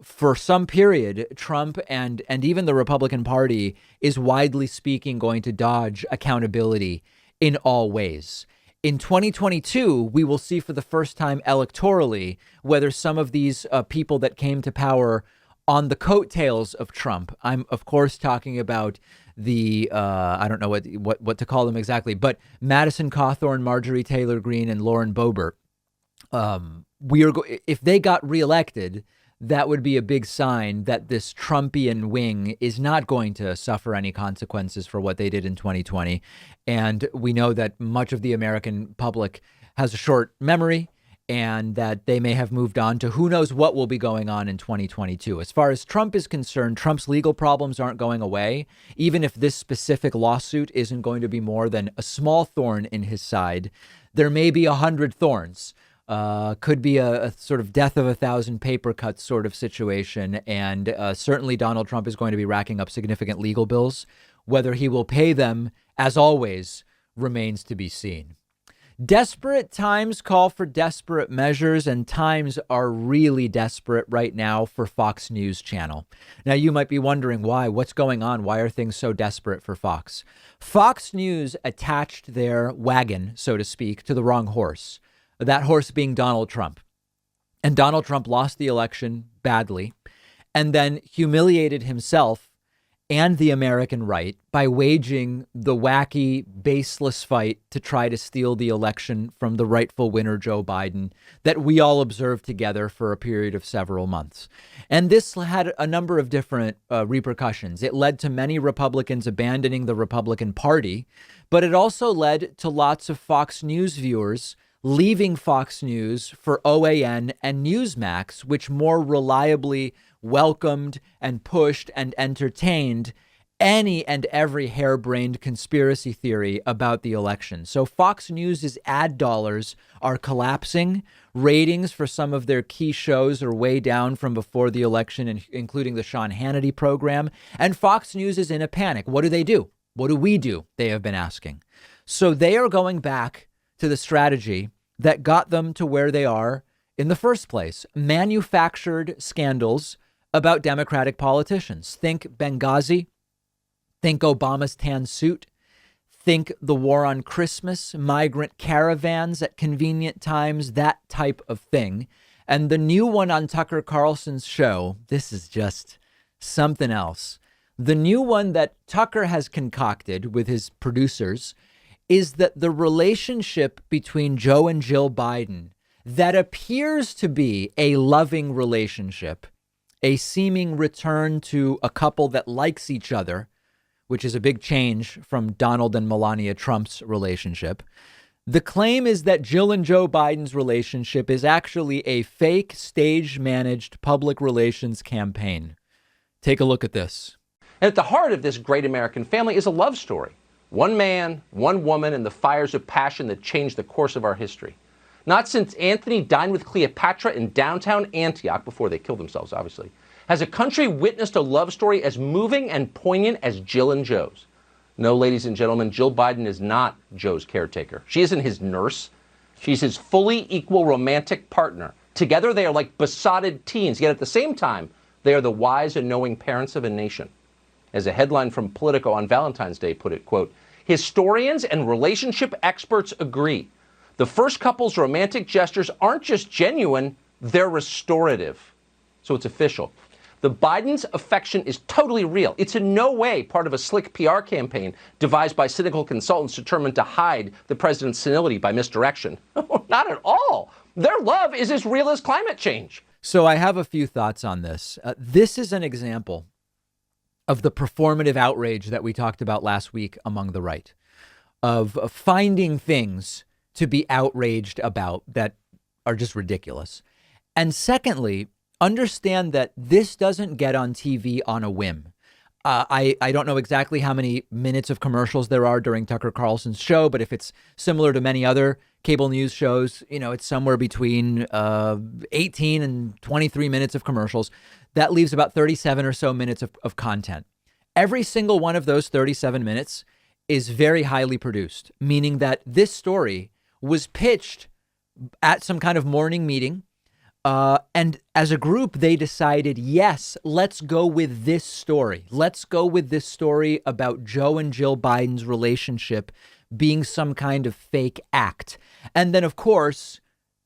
for some period, Trump and even the Republican Party is widely speaking going to dodge accountability in all ways. In 2022, we will see for the first time electorally whether some of these people that came to power on the coattails of Trump. I'm, of course, talking about the I don't know what to call them exactly, but Madison Cawthorn, Marjorie Taylor Greene, and Lauren Boebert. If they got reelected, that would be a big sign that this Trumpian wing is not going to suffer any consequences for what they did in 2020. And we know that much of the American public has a short memory and that they may have moved on to who knows what will be going on in 2022. As far as Trump is concerned, Trump's legal problems aren't going away, even if this specific lawsuit isn't going to be more than a small thorn in his side. There may be 100 thorns. Could be a sort of death of 1,000 paper cuts sort of situation. And certainly Donald Trump is going to be racking up significant legal bills. Whether he will pay them, as always, remains to be seen. Desperate times call for desperate measures, and times are really desperate right now for Fox News Channel. Now, you might be wondering why. What's going on? Why are things so desperate for Fox? Fox News attached their wagon, so to speak, to the wrong horse. That horse being Donald Trump. And Donald Trump lost the election badly and then humiliated himself and the American right by waging the wacky, baseless fight to try to steal the election from the rightful winner, Joe Biden, that we all observed together for a period of several months. And this had a number of different repercussions. It led to many Republicans abandoning the Republican Party, but it also led to lots of Fox News viewers leaving Fox News for OAN and Newsmax, which more reliably welcomed and pushed and entertained any and every harebrained conspiracy theory about the election. So Fox News' ad dollars are collapsing. Ratings for some of their key shows are way down from before the election, including the Sean Hannity program. And Fox News is in a panic. What do? What do we do? They have been asking. So they are going back to the strategy that got them to where they are in the first place. Manufactured scandals about Democratic politicians. Think Benghazi. Think Obama's tan suit. Think the war on Christmas, migrant caravans at convenient times, that type of thing. And the new one on Tucker Carlson's show, this is just something else. The new one that Tucker has concocted with his producers is that the relationship between Joe and Jill Biden that appears to be a loving relationship, a seeming return to a couple that likes each other, which is a big change from Donald and Melania Trump's relationship. The claim is that Jill and Joe Biden's relationship is actually a fake, stage-managed public relations campaign. Take a look at this. And at the heart of this great American family is a love story. One man, one woman, and the fires of passion that changed the course of our history. Not since Anthony dined with Cleopatra in downtown Antioch, before they killed themselves, obviously, has a country witnessed a love story as moving and poignant as Jill and Joe's. No, ladies and gentlemen, Jill Biden is not Joe's caretaker. She isn't his nurse. She's his fully equal romantic partner. Together, they are like besotted teens, yet at the same time, they are the wise and knowing parents of a nation. As a headline from Politico on Valentine's Day put it, quote, historians and relationship experts agree. The first couple's romantic gestures aren't just genuine, they're restorative. So it's official. The Biden's affection is totally real. It's in no way part of a slick PR campaign devised by cynical consultants determined to hide the president's senility by misdirection. Not at all. Their love is as real as climate change. So I have a few thoughts on this. This is an example of the performative outrage that we talked about last week among the right, of finding things to be outraged about that are just ridiculous. And secondly, understand that this doesn't get on TV on a whim. I don't know exactly how many minutes of commercials there are during Tucker Carlson's show, but if it's similar to many other cable news shows, you know, it's somewhere between 18 and 23 minutes of commercials. That leaves about 37 or so minutes of content. Every single one of those 37 minutes is very highly produced, meaning that this story was pitched at some kind of morning meeting. And as a group, they decided, yes, let's go with this story. Let's go with this story about Joe and Jill Biden's relationship being some kind of fake act. And then, of course,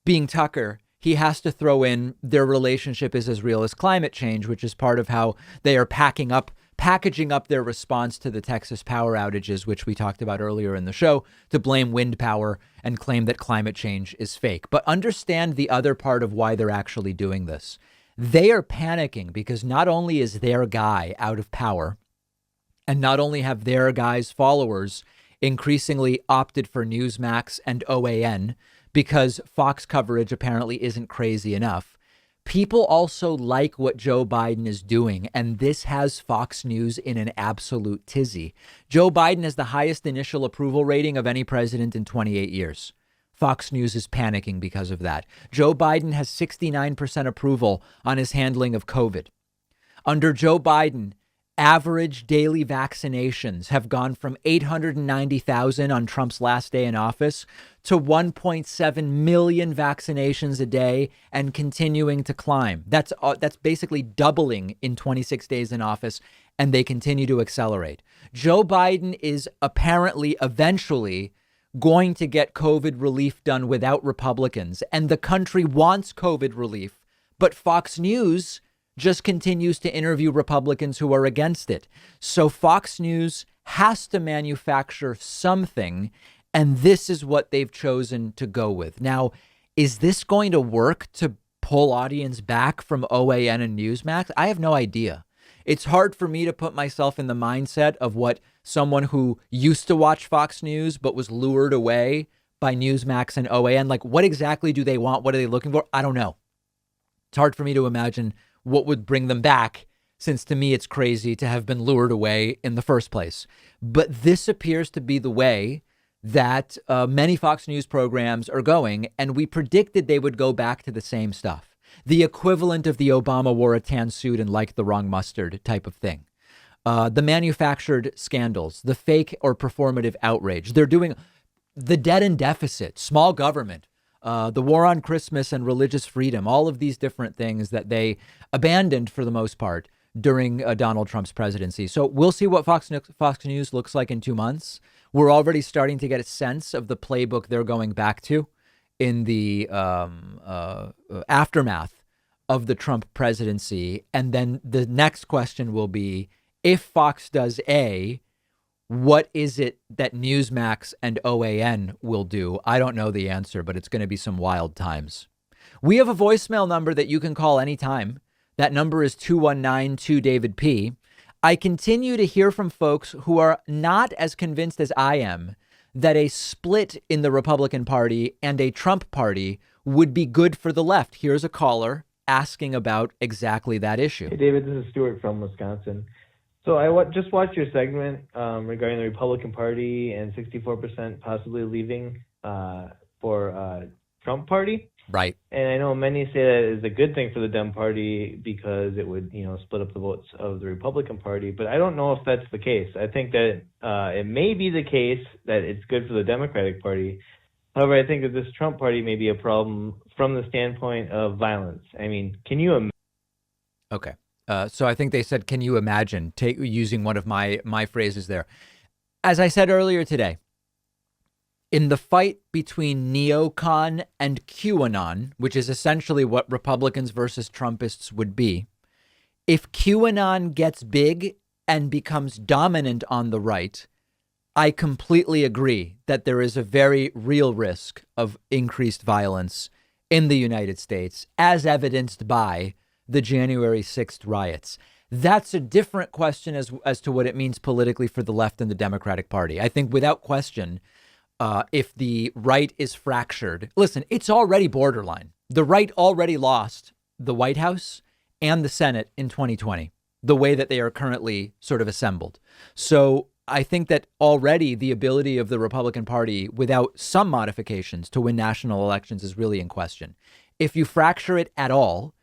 being Tucker, he has to throw in their relationship is as real as climate change, which is part of how they are packaging up their response to the Texas power outages, which we talked about earlier in the show, to blame wind power and claim that climate change is fake. But understand the other part of why they're actually doing this. They are panicking because not only is their guy out of power, and not only have their guy's followers increasingly opted for Newsmax and OAN because Fox coverage apparently isn't crazy enough, people also like what Joe Biden is doing, and this has Fox News in an absolute tizzy. Joe Biden has the highest initial approval rating of any president in 28 years. Fox News is panicking because of that. Joe Biden has 69% approval on his handling of COVID. Under Joe Biden, average daily vaccinations have gone from 890,000 on Trump's last day in office to 1.7 million vaccinations a day and continuing to climb. That's basically doubling in 26 days in office, and they continue to accelerate. Joe Biden is apparently eventually going to get COVID relief done without Republicans, and the country wants COVID relief, but Fox News just continues to interview Republicans who are against it. So Fox News has to manufacture something, and this is what they've chosen to go with. Now, is this going to work to pull audience back from OAN and Newsmax? I have no idea. It's hard for me to put myself in the mindset of what someone who used to watch Fox News but was lured away by Newsmax and OAN, like what exactly do they want? What are they looking for? I don't know. It's hard for me to imagine what would bring them back since to me it's crazy to have been lured away in the first place. But this appears to be the way that many Fox News programs are going, and we predicted they would go back to the same stuff. The equivalent of the Obama wore a tan suit and liked the wrong mustard type of thing. The manufactured scandals, the fake or performative outrage. They're doing the debt and deficit, small government, the war on Christmas and religious freedom, all of these different things that they abandoned for the most part during Donald Trump's presidency. So we'll see what Fox News looks like in 2 months. We're already starting to get a sense of the playbook they're going back to in the aftermath of the Trump presidency. And then the next question will be, if Fox does A, what is it that Newsmax and OAN will do? I don't know the answer, but it's going to be some wild times. We have a voicemail number that you can call anytime. That number is 219-2-DAVID-P. I continue to hear from folks who are not as convinced as I am that a split in the Republican Party and a Trump party would be good for the left. Here's a caller asking about exactly that issue. Hey, David, this is Stuart from Wisconsin. So I just watched your segment regarding the Republican Party and 64% possibly leaving for Trump party. Right. And I know many say that is a good thing for the Dem Party because it would, split up the votes of the Republican Party. But I don't know if that's the case. I think that it may be the case that it's good for the Democratic Party. However, I think that this Trump party may be a problem from the standpoint of violence. I mean, can you imagine? Okay. So I think they said, can you imagine, using one of my phrases there. As I said earlier today, in the fight between neocon and QAnon, which is essentially what Republicans versus Trumpists would be, if QAnon gets big and becomes dominant on the right, I completely agree that there is a very real risk of increased violence in the United States, as evidenced by the January 6th riots. That's a different question as to what it means politically for the left and the Democratic Party. I think without question, if the right is fractured, listen, it's already borderline. The right already lost the White House and the Senate in 2020, the way that they are currently sort of assembled. So I think that already the ability of the Republican Party without some modifications to win national elections is really in question. If you fracture it at all,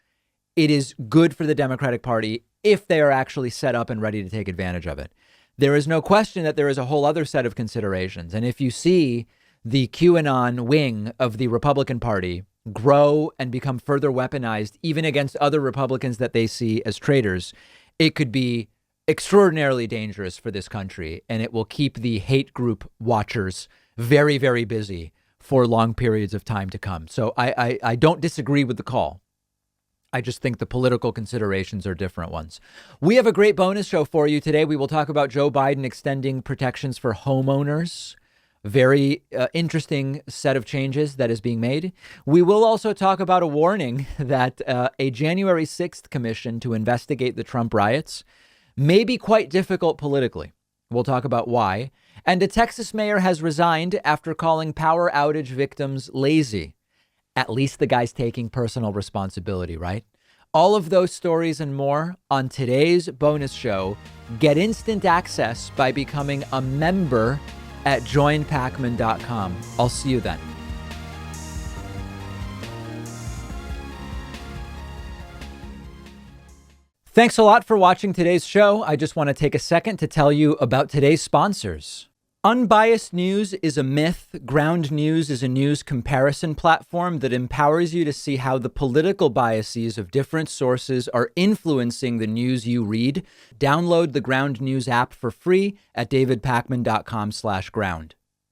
it is good for the Democratic Party if they are actually set up and ready to take advantage of it. There is no question that there is a whole other set of considerations. And if you see the QAnon wing of the Republican Party grow and become further weaponized, even against other Republicans that they see as traitors, it could be extraordinarily dangerous for this country. And it will keep the hate group watchers very, very busy for long periods of time to come. So I don't disagree with the call. I just think the political considerations are different ones. We have a great bonus show for you today. We will talk about Joe Biden extending protections for homeowners. Very interesting set of changes that is being made. We will also talk about a warning that a January 6th commission to investigate the Trump riots may be quite difficult politically. We'll talk about why. And a Texas mayor has resigned after calling power outage victims lazy. At least the guy's taking personal responsibility, right? All of those stories and more on today's bonus show. Get instant access by becoming a member at joinpakman.com. I'll see you then. Thanks a lot for watching today's show. I just want to take a second to tell you about today's sponsors. Unbiased News is a myth. Ground News is a news comparison platform that empowers you to see how the political biases of different sources are influencing the news you read. Download the Ground News app for free at davidpakman.com/ground.